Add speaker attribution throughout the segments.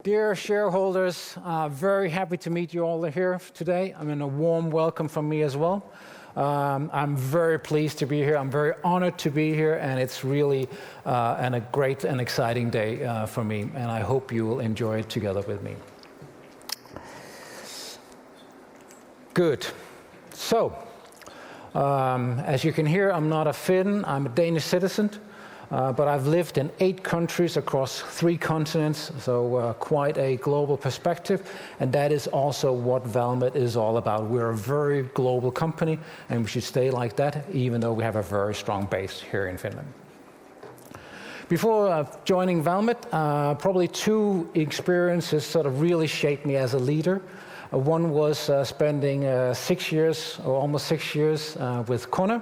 Speaker 1: Dear shareholders, very happy to meet you all here today. I mean, a warm welcome from me as well. I'm very pleased to be here. I'm very honored to be here, and it's really a great and exciting day for me, and I hope you will enjoy it together with me. Good. So, as you can hear, I'm not a Finn, I'm a Danish citizen. But I've lived in 8 countries across 3 continents, so quite a global perspective, and that is also what Valmet is all about. We're a very global company, and we should stay like that, even though we have a very strong base here in Finland. Before joining Valmet, probably 2 experiences sort of really shaped me as a leader. One was spending 6 years, or almost 6 years, with Kone,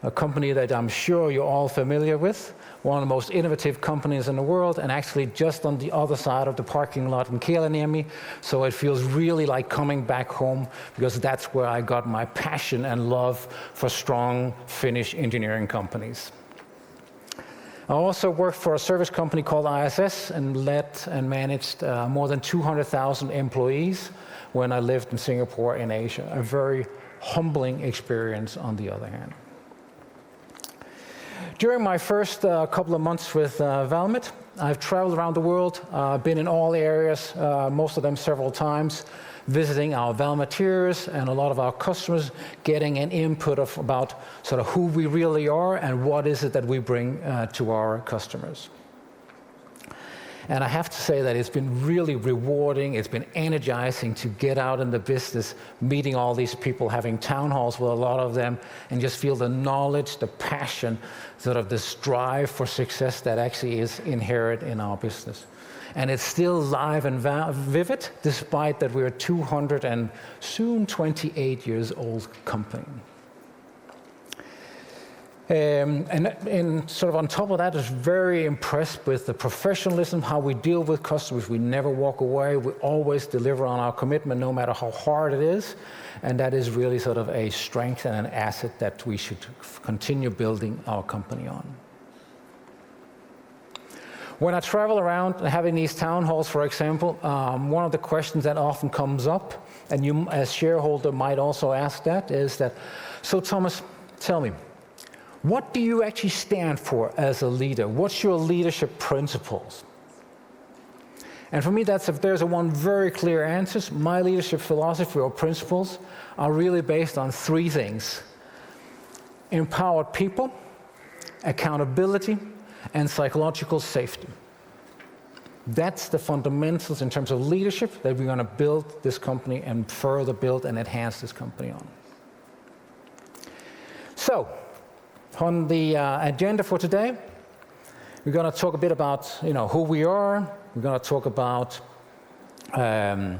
Speaker 1: a company that I'm sure you're all familiar with, one of the most innovative companies in the world, and actually just on the other side of the parking lot in Kieleniemi. So it feels really like coming back home, because that's where I got my passion and love for strong Finnish engineering companies. I also worked for a service company called ISS and led and managed more than 200,000 employees when I lived in Singapore in Asia. A very humbling experience on the other hand. During my first couple of months with Valmet, I've traveled around the world, been in all areas, most of them several times, visiting our Valmeteers and a lot of our customers, getting an input about sort of who we really are and what is it that we bring to our customers. And I have to say that it's been really rewarding, it's been energizing to get out in the business, meeting all these people, having town halls with a lot of them, and just feel the knowledge, the passion, sort of this drive for success that actually is inherent in our business. And it's still live and vivid, despite that we're a 200 and soon 28 years old company. And sort of on top of that, is very impressed with the professionalism, how we deal with customers. We never walk away. We always deliver on our commitment, no matter how hard it is. And that is really sort of a strength and an asset that we should continue building our company on. When I travel around having these town halls, for example, one of the questions that often comes up, and you as shareholder might also ask that, is that, so Thomas, tell me, what do you actually stand for as a leader? What's your leadership principles? And for me, there's one very clear answer. My leadership philosophy or principles are really based on 3 things: empowered people, accountability, and psychological safety. That's the fundamentals in terms of leadership that we're going to build this company and further build and enhance this company on. So, on the agenda for today, we're going to talk a bit about who we are. We're going to talk about I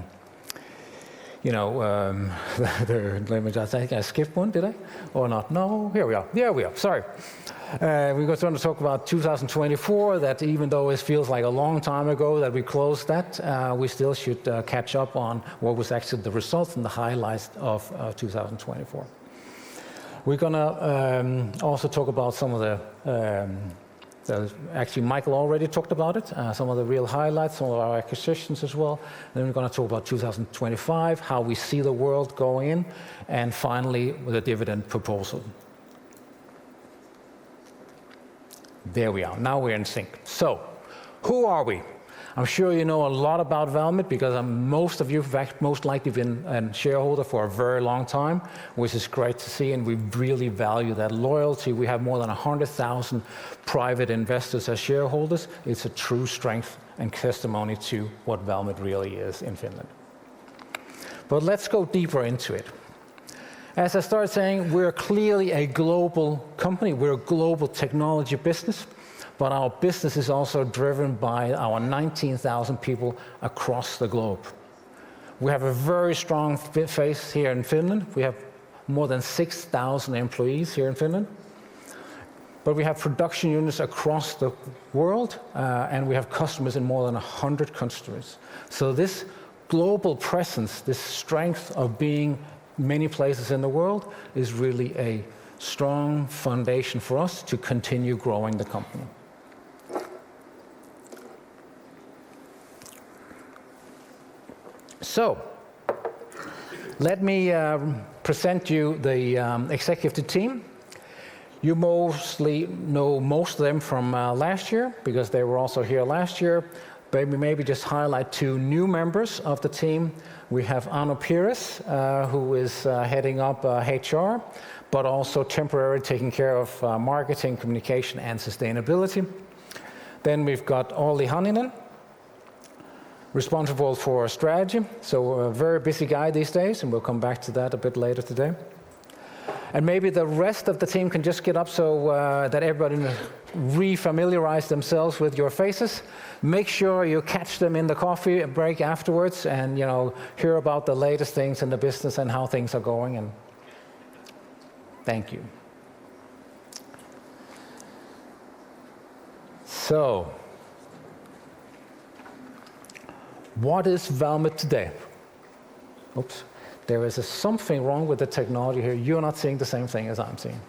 Speaker 1: think I skipped one, did I? Or not? No, here we are. There we are. Sorry. We're going to talk about 2024. That even though it feels like a long time ago that we closed that, we still should catch up on what was actually the results and the highlights of 2024. We're going to also talk about some of actually Michael already talked about it, some of the real highlights, some of our acquisitions as well. Then we're going to talk about 2025, how we see the world going in, and finally the dividend proposal. There we are, now we're in sync. So, who are we? I'm sure you know a lot about Valmet because most of you have most likely been a shareholder for a very long time, which is great to see, and we really value that loyalty. We have more than 100,000 private investors as shareholders. It's a true strength and testimony to what Valmet really is in Finland. But let's go deeper into it. As I started saying, we're clearly a global company. We're a global technology business. But our business is also driven by our 19,000 people across the globe. We have a very strong face here in Finland. We have more than 6,000 employees here in Finland. But we have production units across the world, and we have customers in more than 100 countries. So this global presence, this strength of being many places in the world, is really a strong foundation for us to continue growing the company. So, let me present you the executive team. You mostly know most of them from last year, because they were also here last year. But maybe just highlight two new members of the team. We have Ano Pires, who is heading up HR, but also temporarily taking care of marketing, communication, and sustainability. Then we've got Olli Hanninen, responsible for strategy. So a very busy guy these days, and we'll come back to that a bit later today. And maybe the rest of the team can just get up so that everybody re-familiarize themselves with your faces. Make sure you catch them in the coffee break afterwards, and hear about the latest things in the business and how things are going. And thank you. So, what is Valmet today? Oops. There is something wrong with the technology here. You're not seeing the same thing as I'm seeing.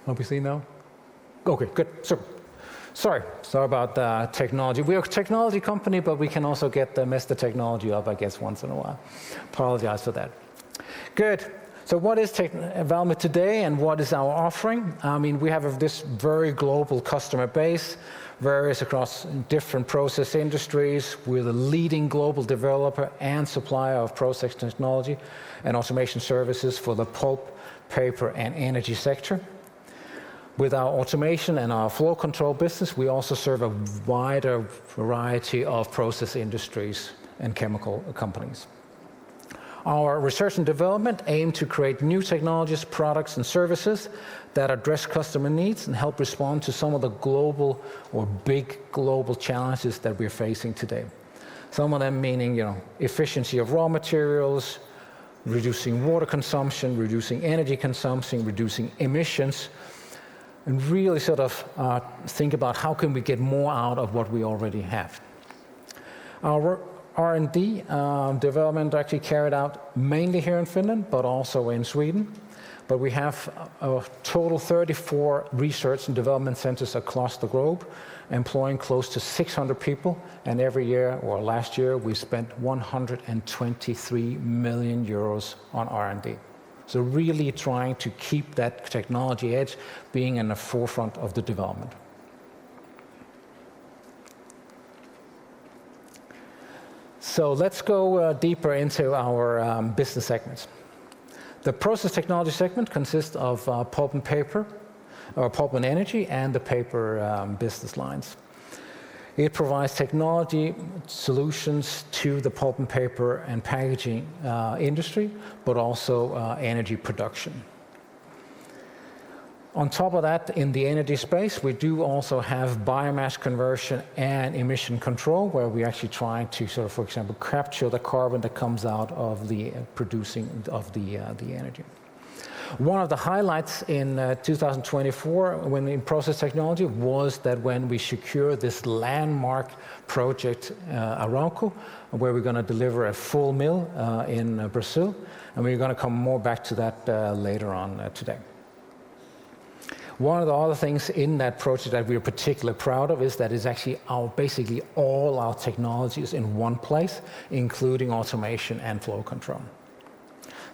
Speaker 1: Hope you see now? Okay, good. Sorry about the technology. We're a technology company, but we can also mess the technology up, I guess, once in a while. Apologize for that. Good. So what is Valmet today, and what is our offering? I mean, we have this very global customer base, varies across different process industries. We're the leading global developer and supplier of process technology and automation services for the pulp, paper, and energy sector. With our automation and our flow control business, we also serve a wider variety of process industries and chemical companies. Our research and development aim to create new technologies, products, and services that address customer needs and help respond to some of the global or big global challenges that we're facing today. Some of them meaning, efficiency of raw materials, reducing water consumption, reducing energy consumption, reducing emissions, and really sort of think about how can we get more out of what we already have. Our R&D development actually carried out mainly here in Finland, but also in Sweden. But we have a total 34 research and development centers across the globe, employing close to 600 people. And every year, or last year, we spent 123 million euros on R&D. So really trying to keep that technology edge being in the forefront of the development. So let's go deeper into our business segments. The process technology segment consists of pulp and paper, or pulp and energy, and the paper business lines. It provides technology solutions to the pulp and paper and packaging industry, but also energy production. On top of that, in the energy space, we do also have biomass conversion and emission control, where we're actually trying to sort of, for example, capture the carbon that comes out of the producing of the energy. One of the highlights in 2024 when in process technology was that when we secured this landmark project, Arauco, where we're going to deliver a full mill in Brazil, and we're going to come more back to that later on today. One of the other things in that project that we're particularly proud of is that it's actually basically all our technologies in one place, including automation and flow control.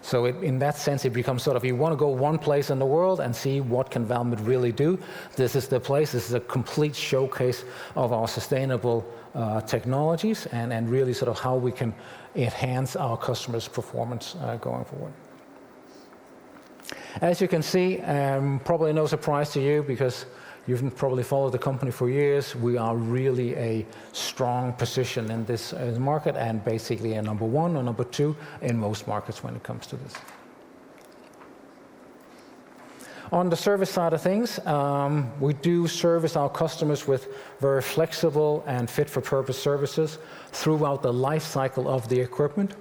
Speaker 1: So in that sense, it becomes sort of, you want to go one place in the world and see what can Valmet really do. This is the place. This is a complete showcase of our sustainable technologies and really sort of how we can enhance our customers' performance going forward. As you can see, probably no surprise to you because you've probably followed the company for years. We are really a strong position in this market and basically a number one or number two in most markets when it comes to this. On the service side of things, we do service our customers with very flexible and fit-for-purpose services throughout the life cycle of the equipment.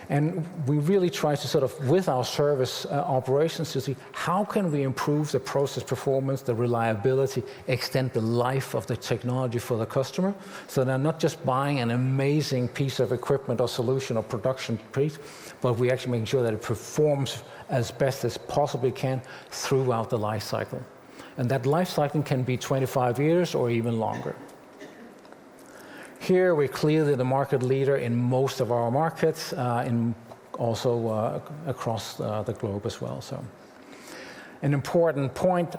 Speaker 1: And we really try to sort of, with our service operations, to see how can we improve the process performance, the reliability, extend the life of the technology for the customer, so they're not just buying an amazing piece of equipment or solution or production piece, but we actually make sure that it performs as best as possibly can throughout the life cycle. And that life cycle can be 25 years or even longer. Here we're clearly the market leader in most of our markets, also across the globe as well. So, an important point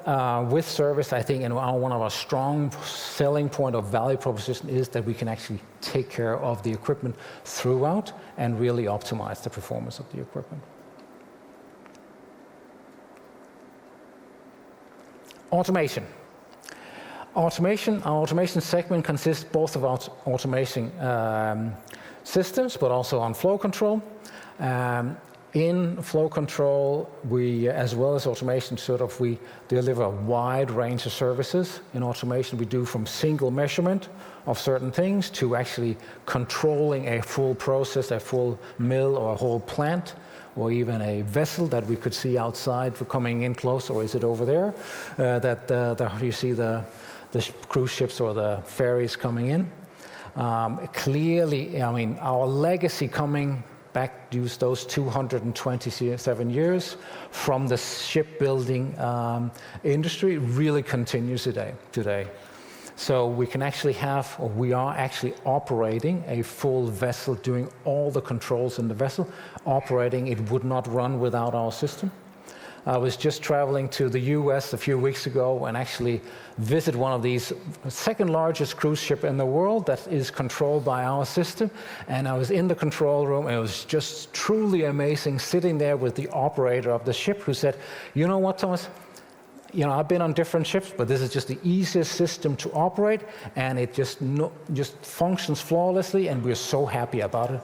Speaker 1: with service, I think, and one of our strong selling point of value proposition is that we can actually take care of the equipment throughout and really optimize the performance of the equipment. Automation. Our automation segment consists both of our automation systems, but also on flow control. In flow control, we, as well as automation, we deliver a wide range of services. In automation, we do from single measurement of certain things to actually controlling a full process, a full mill or a whole plant, or even a vessel that we could see outside for coming in close, or is it over there? You see the cruise ships or the ferries coming in. Clearly, I mean, our legacy coming back, use those 227 years from the shipbuilding industry really continues today. So we can actually have, or we are actually operating a full vessel, doing all the controls in the vessel. Operating, it would not run without our system. I was just traveling to the US a few weeks ago and actually visit one of these second largest cruise ship in the world that is controlled by our system. And I was in the control room, and it was just truly amazing sitting there with the operator of the ship who said, "You know what, Thomas? I've been on different ships, but this is just the easiest system to operate, and it just functions flawlessly, and we're so happy about it.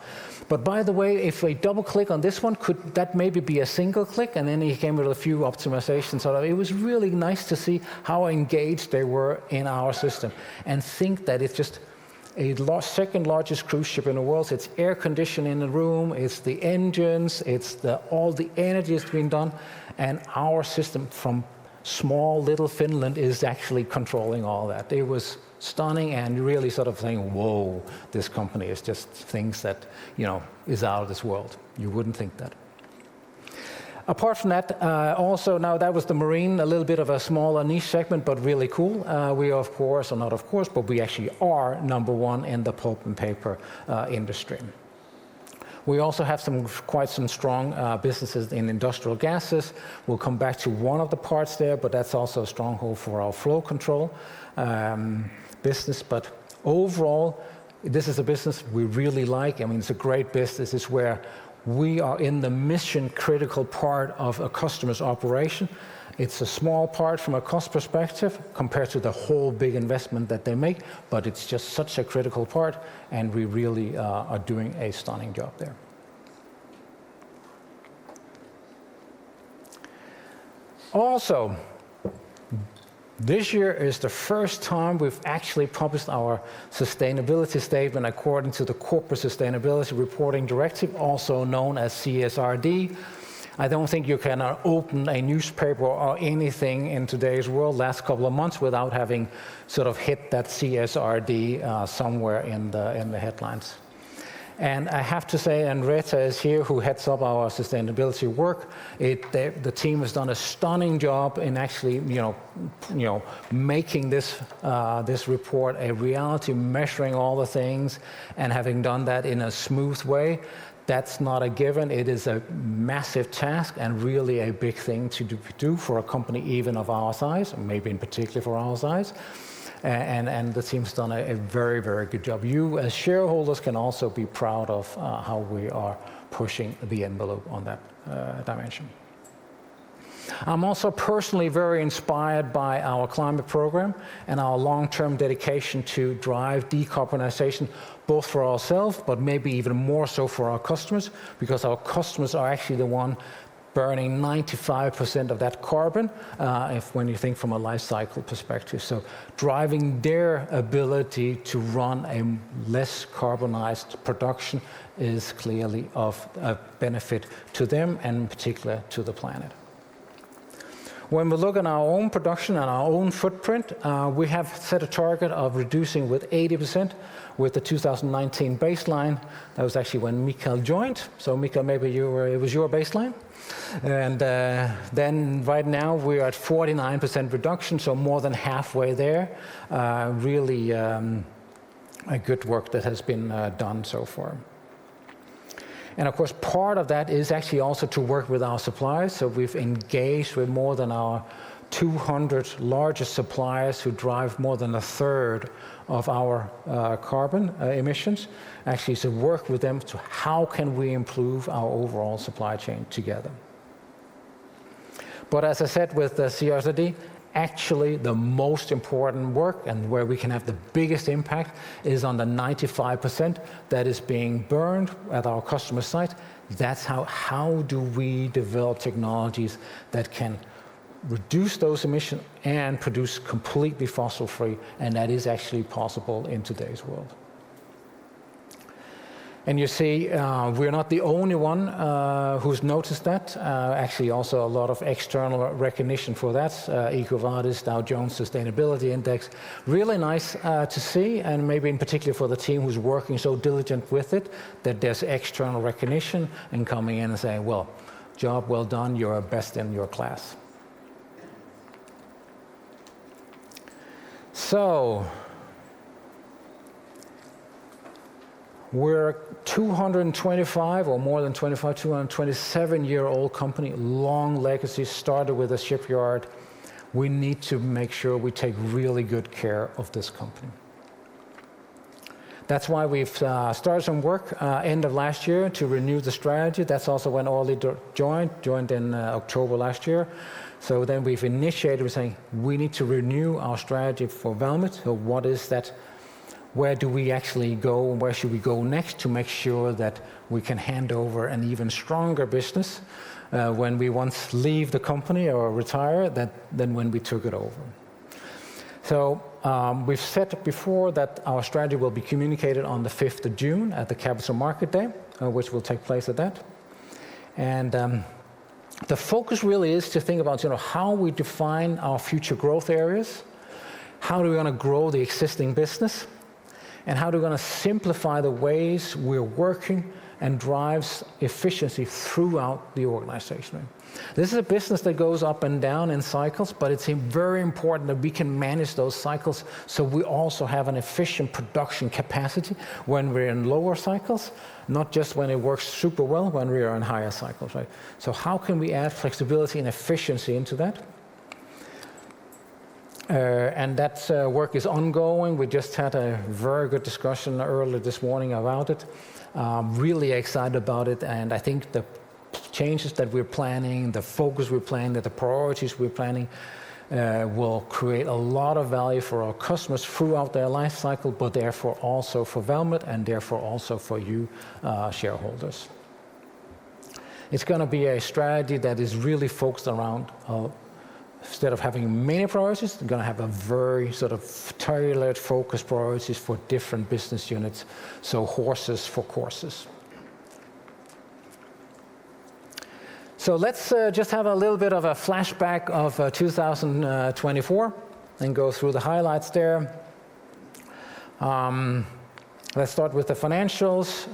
Speaker 1: But by the way, if we double click on this one, could that maybe be a single click?" And then he came with a few optimizations. So it was really nice to see how engaged they were in our system, and think that it's just a second largest cruise ship in the world. So it's air conditioning in the room, it's the engines, it's all the energy that's being done, and our system from small little Finland is actually controlling all that. It was stunning and really sort of saying, whoa, this company is just things that, is out of this world. You wouldn't think that. Apart from that, also now that was the marine, a little bit of a smaller niche segment, but really cool. We of course, or not of course, but we actually are number one in the pulp and paper industry. We also have quite some strong businesses in industrial gases. We'll come back to one of the parts there, but that's also a stronghold for our flow control business. But overall, this is a business we really like. I mean, it's a great business. It's where we are in the mission-critical part of a customer's operation. It's a small part from a cost perspective compared to the whole big investment that they make, but it's just such a critical part, and we really are doing a stunning job there. Also, this year is the first time we've actually published our sustainability statement according to the Corporate Sustainability Reporting Directive, also known as CSRD. I don't think you can open a newspaper or anything in today's world last couple of months without having sort of hit that CSRD somewhere in the headlines. And I have to say, and Rita is here, who heads up our sustainability work. The team has done a stunning job in actually, making this report a reality, measuring all the things, and having done that in a smooth way. That's not a given. It is a massive task and really a big thing to do for a company even of our size, maybe in particular for our size. And the team's done a very, very good job. You as shareholders can also be proud of how we are pushing the envelope on that dimension. I'm also personally very inspired by our climate program and our long-term dedication to drive decarbonization, both for ourselves, but maybe even more so for our customers, because our customers are actually the one burning 95% of that carbon when you think from a life cycle perspective. So driving their ability to run a less carbonized production is clearly of a benefit to them and in particular to the planet. When we look at our own production and our own footprint, we have set a target of reducing with 80% with the 2019 baseline. That was actually when Mikael joined. So Mikael, maybe it was your baseline. And then right now we're at 49% reduction, so more than halfway there. Really a good work that has been done so far. And of course, part of that is actually also to work with our suppliers. So we've engaged with more than our 200 largest suppliers who drive more than a third of our carbon emissions. Actually, to work with them to how can we improve our overall supply chain together. But as I said with the CSRD, actually the most important work and where we can have the biggest impact is on the 95% that is being burned at our customer site. That's how do we develop technologies that can reduce those emissions and produce completely fossil-free, and that is actually possible in today's world. And you see, we're not the only one who's noticed that. Actually, also a lot of external recognition for that. EcoVadis, Dow Jones Sustainability Index. Really nice to see, and maybe in particular for the team who's working so diligent with it, that there's external recognition and coming in and saying, well, job well done, you're best in your class. So, we're 225 or more than 25, 227-year-old company, long legacy, started with a shipyard. We need to make sure we take really good care of this company. That's why we've started some work end of last year to renew the strategy. That's also when Ollie joined in October last year. So then we've initiated, we're saying we need to renew our strategy for Valmet. So what is that? Where do we actually go and where should we go next to make sure that we can hand over an even stronger business when we once leave the company or retire than when we took it over. So we've said before that our strategy will be communicated on the 5th of June at the Capital Market Day, which will take place at that. And the focus really is to think about how we define our future growth areas, how are we going to grow the existing business, and how we're going to simplify the ways we're working and drives efficiency throughout the organization. This is a business that goes up and down in cycles, but it's very important that we can manage those cycles so we also have an efficient production capacity when we're in lower cycles, not just when it works super well when we are in higher cycles, right? So how can we add flexibility and efficiency into that? And that work is ongoing. We just had a very good discussion earlier this morning about it. Really excited about it, and I think the changes that we're planning, the focus we're planning, the priorities we're planning will create a lot of value for our customers throughout their life cycle, but therefore also for Valmet and therefore also for you shareholders. It's going to be a strategy that is really focused around instead of having many priorities, we're going to have a very sort of tailored focused priorities for different business units, so horses for courses. So let's just have a little bit of a flashback of 2024 and go through the highlights there. Let's start with the financials.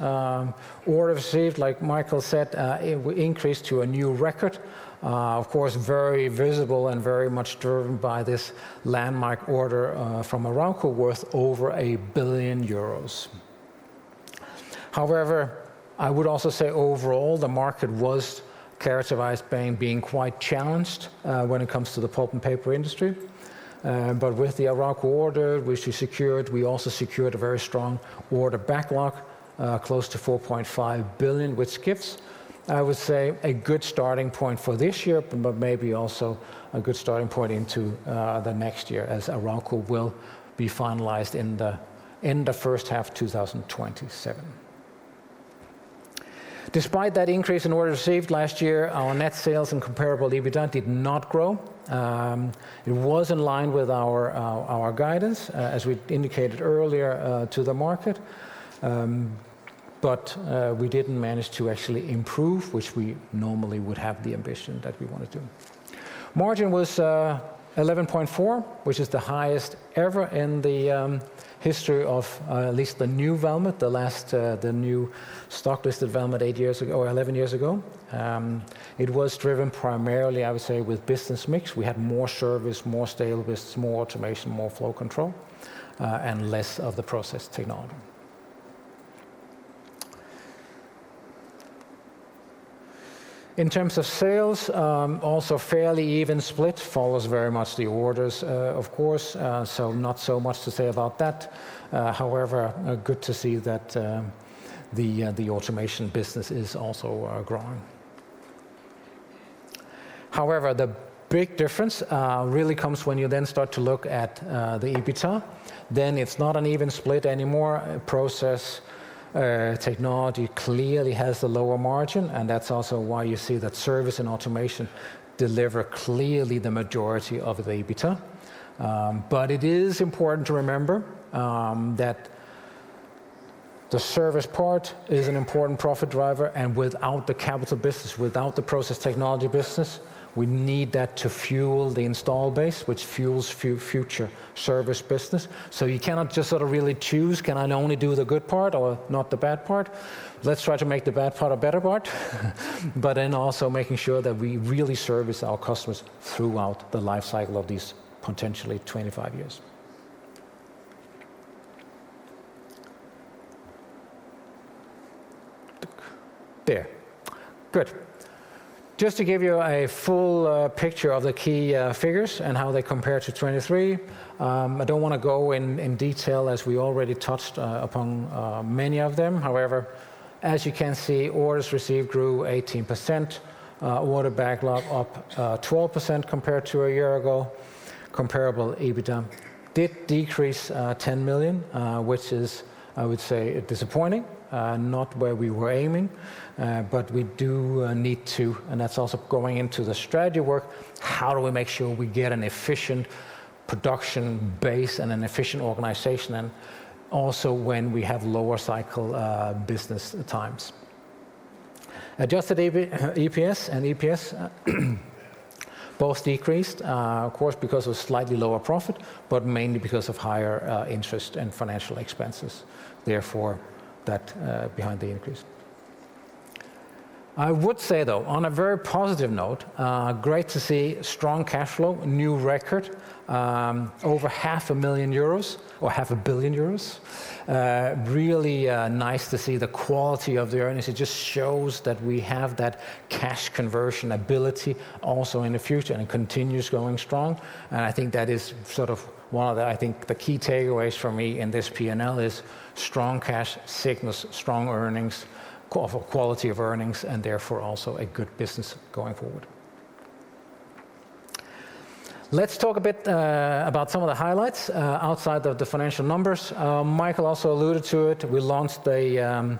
Speaker 1: Order received, like Michael said, it increased to a new record. Of course, very visible and very much driven by this landmark order from Arauco worth over €1 billion. However, I would also say overall the market was characterized by being quite challenged when it comes to the pulp and paper industry. But with the Arauco order, which we also secured a very strong order backlog, close to 4.5 billion, which gives, I would say, a good starting point for this year, but maybe also a good starting point into the next year, as Arauco will be finalized in the first half 2027. Despite that increase in orders received last year, our net sales and comparable EBITDA did not grow. It was in line with our guidance, as we indicated earlier to the market, but we didn't manage to actually improve, which we normally would have the ambition that we want to do. Margin was 11.4, which is the highest ever in the history of at least the new Valmet, the new stock-listed Valmet 8 years ago, or 11 years ago. It was driven primarily, I would say, with business mix. We had more service, more stable business, more automation, more flow control, and less of the process technology. In terms of sales, also fairly even split, follows very much the orders, of course, so not so much to say about that. However, good to see that the automation business is also growing. However, the big difference really comes when you then start to look at the EBITDA. Then it's not an even split anymore. Process technology clearly has the lower margin, and that's also why you see that service and automation deliver clearly the majority of the EBITDA. But it is important to remember that the service part is an important profit driver, and without the capital business, without the process technology business, we need that to fuel the install base, which fuels future service business. So you cannot just sort of really choose, can I only do the good part or not the bad part? Let's try to make the bad part a better part, but then also making sure that we really service our customers throughout the life cycle of these potentially 25 years. There. Good. Just to give you a full picture of the key figures and how they compare to 23, I don't want to go in detail as we already touched upon many of them. However, as you can see, orders received grew 18%, order backlog up 12% compared to a year ago. Comparable EBITDA did decrease 10 million, which is, I would say, disappointing. Not where we were aiming, but we do need to, and that's also going into the strategy work, how do we make sure we get an efficient production base and an efficient organization, and also when we have lower cycle business times. Adjusted EPS and EPS both decreased, of course, because of slightly lower profit, but mainly because of higher interest and financial expenses. Therefore, that behind the increase. I would say, though, on a very positive note, great to see strong cash flow, new record, over €500,000 or €500 million. Really nice to see the quality of the earnings. It just shows that we have that cash conversion ability also in the future, and it continues going strong. And I think that is sort of one of the, I think, the key takeaways for me in this P&L is strong cash signals strong earnings, quality of earnings, and therefore also a good business going forward. Let's talk a bit about some of the highlights outside of the financial numbers. Michael also alluded to it. We launched one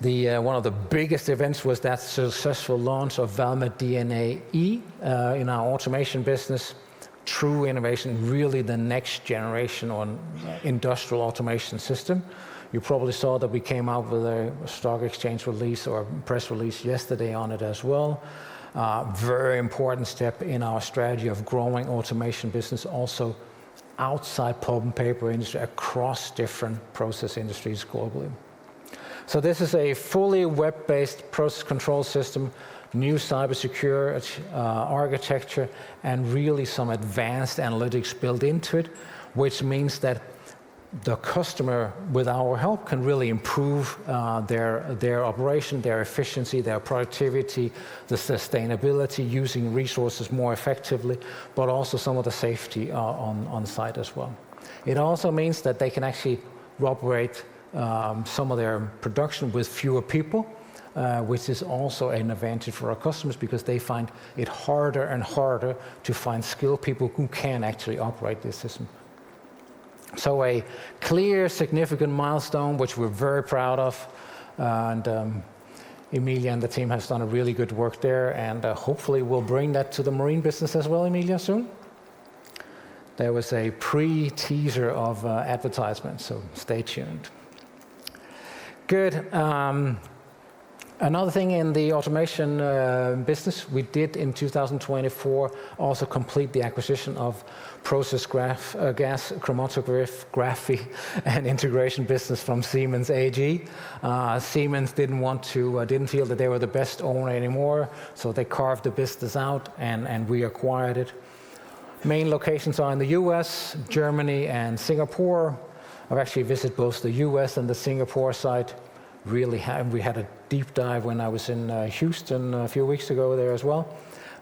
Speaker 1: of the biggest events was that successful launch of Valmet DNA E in our automation business. True innovation, really the next generation on industrial automation system. You probably saw that we came out with a stock exchange release or press release yesterday on it as well. Very important step in our strategy of growing automation business, also outside pulp and paper industry, across different process industries globally. So this is a fully web-based process control system, new cybersecure architecture, and really some advanced analytics built into it, which means that the customer, with our help, can really improve their operation, their efficiency, their productivity, the sustainability, using resources more effectively, but also some of the safety on site as well. It also means that they can actually operate some of their production with fewer people, which is also an advantage for our customers because they find it harder and harder to find skilled people who can actually operate this system. So a clear, significant milestone, which we're very proud of, and Emilia and the team has done a really good work there, and hopefully we'll bring that to the marine business as well, Emilia, soon. There was a pre-teaser of advertisement, so stay tuned. Good. Another thing in the automation business, we did in 2024 also complete the acquisition of process gas chromatography and integration business from Siemens AG. Siemens didn't feel that they were the best owner anymore, so they carved the business out and we acquired it. Main locations are in the US, Germany, and Singapore. I've actually visited both the US and the Singapore site. We had a deep dive when I was in Houston a few weeks ago there as well.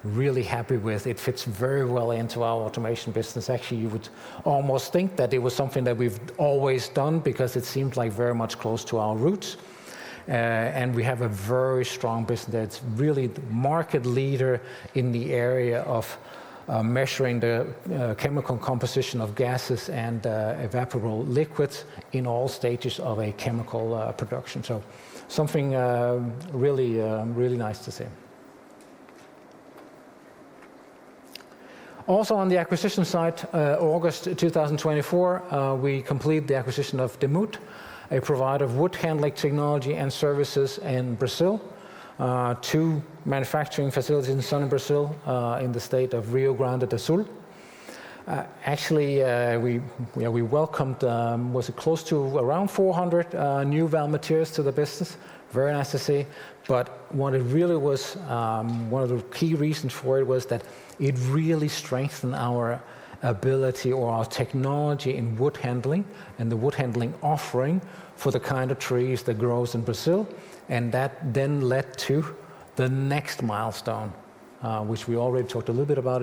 Speaker 1: Really happy with it. Fits very well into our automation business. Actually, you would almost think that it was something that we've always done because it seemed like very much close to our roots. And we have a very strong business that's really the market leader in the area of measuring the chemical composition of gases and evaporable liquids in all stages of a chemical production. So something really nice to see. Also on the acquisition side, August 2024, we completed the acquisition of Demut, a provider of wood handling technology and services in Brazil. 2 manufacturing facilities in southern Brazil in the state of Rio Grande do Sul. We welcomed, was it close to around 400 new Valmetiers to the business. Very nice to see. But what it really was, one of the key reasons for it was that it really strengthened our ability or our technology in wood handling and the wood handling offering for the kind of trees that grows in Brazil. And that then led to the next milestone, which we already talked a little bit about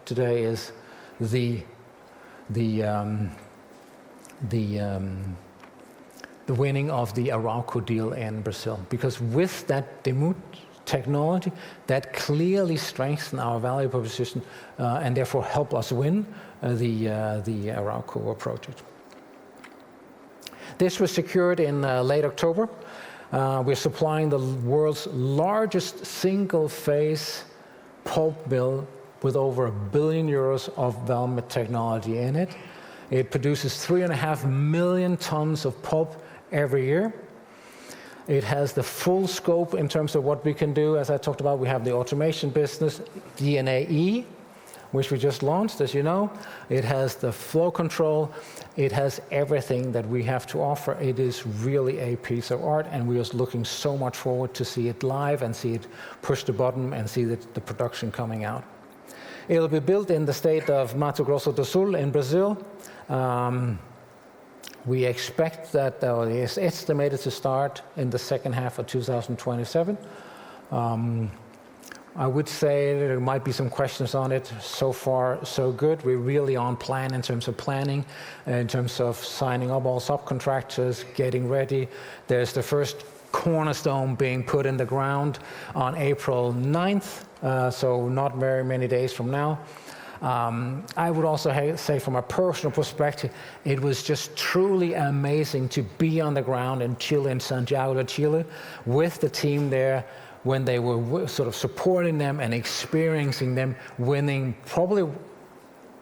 Speaker 1: today, is the winning of the Arauco deal in Brazil. Because with that Demut technology, that clearly strengthened our value proposition and therefore help us win the Arauco project. This was secured in late October. We're supplying the world's largest single-phase pulp mill with over €1 billion of Valmet technology in it. It produces 3.5 million tons of pulp every year. It has the full scope in terms of what we can do. As I talked about, we have the automation business, DNA-E, which we just launched, as you know. It has the flow control. It has everything that we have to offer. It is really a piece of art, and we are looking so much forward to see it live and see it push the button and see the production coming out. It'll be built in the state of Mato Grosso do Sul in Brazil. We expect that it is estimated to start in the second half of 2027. I would say there might be some questions on it. So far, so good. We're really on plan in terms of planning, in terms of signing up all subcontractors, getting ready. There's the first cornerstone being put in the ground on April 9th, so not very many days from now. I would also say from a personal perspective, it was just truly amazing to be on the ground in Chile, in Santiago de Chile, with the team there, when they were sort of supporting them and experiencing them winning probably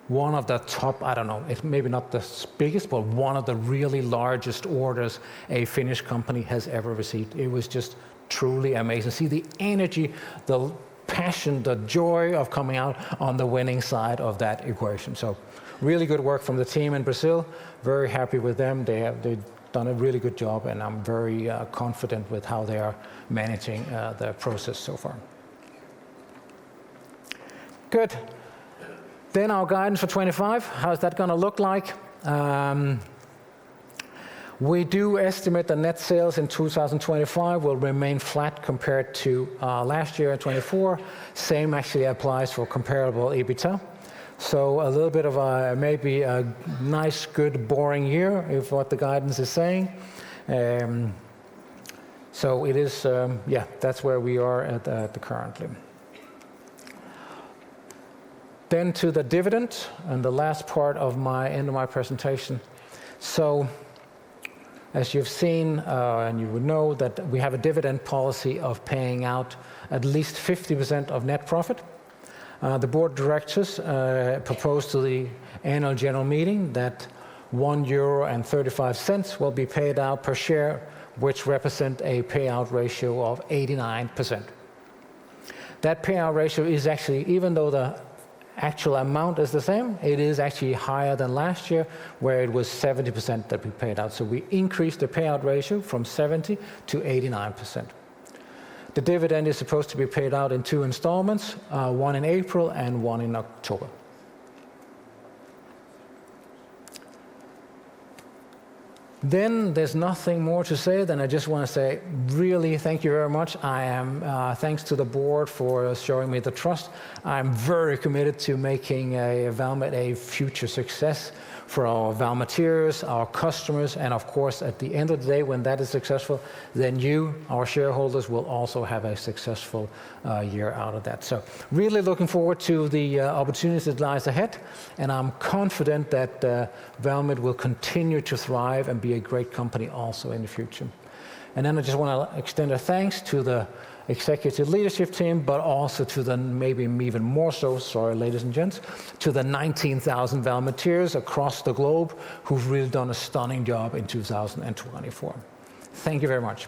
Speaker 1: one of the top, I don't know, it's maybe not the biggest, but one of the really largest orders a Finnish company has ever received. It was just truly amazing. See the energy, the passion, the joy of coming out on the winning side of that equation. So really good work from the team in Brazil. Very happy with them. They've done a really good job, and I'm very confident with how they are managing the process so far. Good. Then our guidance for 25, how's that going to look like? We do estimate the net sales in 2025 will remain flat compared to last year at 24. Same actually applies for comparable EBITDA. So a little bit of maybe a nice, good, boring year, if what the guidance is saying. So it is, that's where we are at the currently. Then to the dividend, and the last part of end of my presentation. So As you've seen, and you would know, that we have a dividend policy of paying out at least 50% of net profit. The board of directors proposed to the annual general meeting that €1.35 will be paid out per share, which represent a payout ratio of 89%. That payout ratio is actually, even though the actual amount is the same, it is actually higher than last year, where it was 70% that we paid out. So we increased the payout ratio from 70 to 89%. The dividend is supposed to be paid out in 2 installments, one in April and one in October. Then there's nothing more to say than I just want to say really thank you very much. I am, thanks to the board for showing me the trust. I'm very committed to making Valmet a future success for our Valmeteers, our customers, and of course at the end of the day, when that is successful, then you, our shareholders, will also have a successful year out of that. So really looking forward to the opportunities that lies ahead, and I'm confident that Valmet will continue to thrive and be a great company also in the future. And then I just want to extend a thanks to the executive leadership team, but also to the, maybe even more so, sorry ladies and gents, to the 19,000 Valmeteers across the globe who've really done a stunning job in 2024. Thank you very much.